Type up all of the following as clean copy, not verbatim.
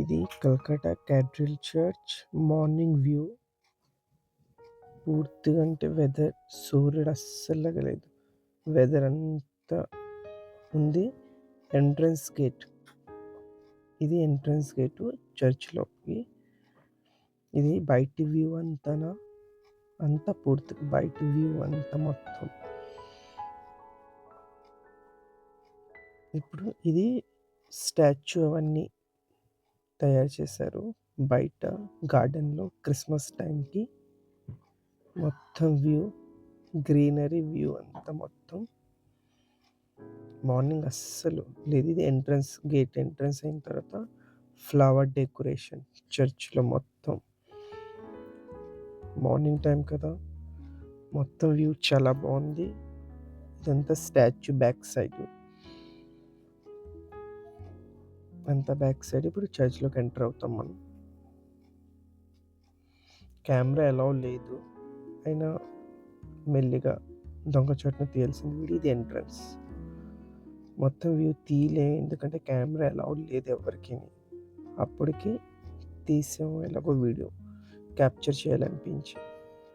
ఇది Calcutta cathedral church morning view. పూర్తిగా అంటే వెదర్ సూర్యుడు అస్సలు లేదు. వెదర్ అంతా ఉంది. Entrance gate. ఇది ఎంట్రన్స్ గేటు చర్చ్‌లోకి. ఇది బయటి వ్యూ అంతా పూర్తిగా బయటి వ్యూ అంతా మొత్తం. ఇప్పుడు ఇది స్టాచ్యూ అవన్నీ తయారు చేశారు బయట గార్డెన్‌లో క్రిస్మస్ టైంకి. మొత్తం వ్యూ గ్రీనరీ వ్యూ అంతా మొత్తం. మార్నింగ్ అస్సలు లేదు. ఇది ఎంట్రన్స్ గేట్. ఎంట్రన్స్ అయిన తర్వాత ఫ్లవర్ డెకరేషన్ చర్చ్‌లో మొత్తం. మార్నింగ్ టైం కదా, మొత్తం వ్యూ చాలా బాగుంది. ఇదంతా స్టాచ్యూ బ్యాక్ సైడ్. అంతా బ్యాక్ సైడ్. ఇప్పుడు చర్చ్‌లోకి ఎంటర్ అవుతాం మనం. కెమెరా అలౌ లేదు, అయినా మెల్లిగా దొంగచాటున తీయాల్సింది వీడియో. ఇది ఎంట్రన్స్. మొత్తం వ్యూ తీయలే, ఎందుకంటే కెమెరా అలౌడ్ లేదు ఎవరికి. అప్పటికి తీసాము ఎలాగో వీడియో క్యాప్చర్ చేయాలనిపించి.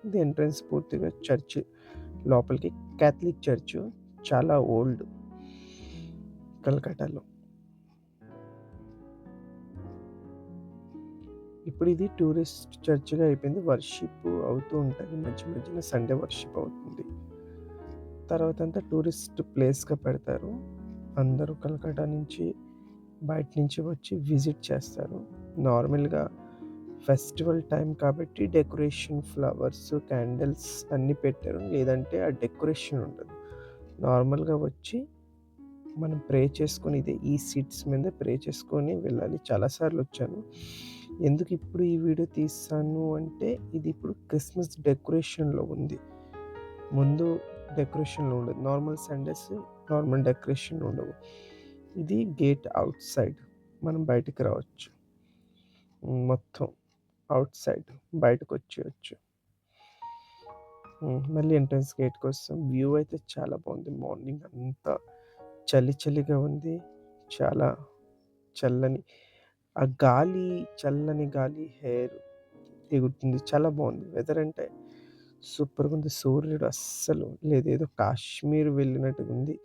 ఇది ఎంట్రన్స్ పూర్తిగా చర్చ్ లోపలికి. క్యాథలిక్ చర్చ్, చాలా ఓల్డ్ కలకట్టాలో. ఇప్పుడు ఇది టూరిస్ట్ చర్చ్గా అయిపోయింది. వర్షిప్ అవుతూ ఉంటుంది మధ్య మధ్యలో. సండే వర్షిప్ అవుతుంది. తర్వాత అంతా టూరిస్ట్ ప్లేస్గా పెడతారు. అందరూ కలకట్టా నుంచి బయట నుంచి వచ్చి విజిట్ చేస్తారు. నార్మల్గా ఫెస్టివల్ టైం కాబట్టి డెకరేషన్, ఫ్లవర్స్, క్యాండిల్స్ అన్నీ పెట్టారు. లేదంటే ఆ డెకరేషన్ ఉండదు. నార్మల్గా వచ్చి మనం ప్రే చేసుకొని, ఈ సీట్స్ మీద ప్రే చేసుకొని వెళ్ళాలి. చాలాసార్లు వచ్చాను. ఎందుకు ఇప్పుడు ఈ వీడియో తీస్తాను అంటే, ఇది ఇప్పుడు క్రిస్మస్ డెకరేషన్లో ఉంది. ముందు డెకరేషన్లో ఉండదు. నార్మల్ సండేస్ నార్మల్ డెకరేషన్ ఉండవు. ఇది గేట్ అవుట్ సైడ్, మనం బయటికి రావచ్చు. మొత్తం అవుట్ సైడ్ బయటకు వచ్చేయచ్చు. మళ్ళీ ఎంట్రన్స్ గేట్కి వస్తాం. వ్యూ అయితే చాలా బాగుంది. మార్నింగ్ అంతా చలిగా ఉంది. చాలా చల్లని ఆ గాలి, చల్లని గాలి హెయిర్ ఎగురుతుంది. చాలా బాగుంది. వెదర్ అంటే సూపర్గా ఉంది. సూర్యుడు అస్సలు లేదు, ఏదో కాశ్మీర్ వెళ్ళినట్టుగా ఉంది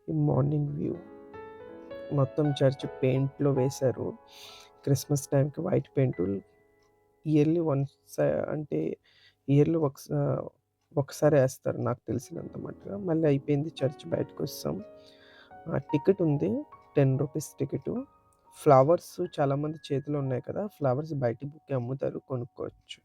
ఈ మార్నింగ్ వ్యూ. మొత్తం చర్చ్ పెయింట్లో వేశారు. క్రిస్మస్ టైంకి వైట్ పెయింట్. ఇయర్లీ వన్స్, అంటే ఇయర్లీ ఒకసారి వేస్తారు నాకు తెలిసినంత మట్టుగా. మళ్ళీ అయిపోయింది చర్చ్. బయటకు వస్తాం. టికెట్ ఉంది, 10 రూపీస్ టికెట్. ఫ్లవర్స్ చాలామంది చేతిలో ఉన్నాయి కదా, ఫ్లవర్స్ బయట బుక్కి అమ్ముతారు, కొనుక్కోవచ్చు.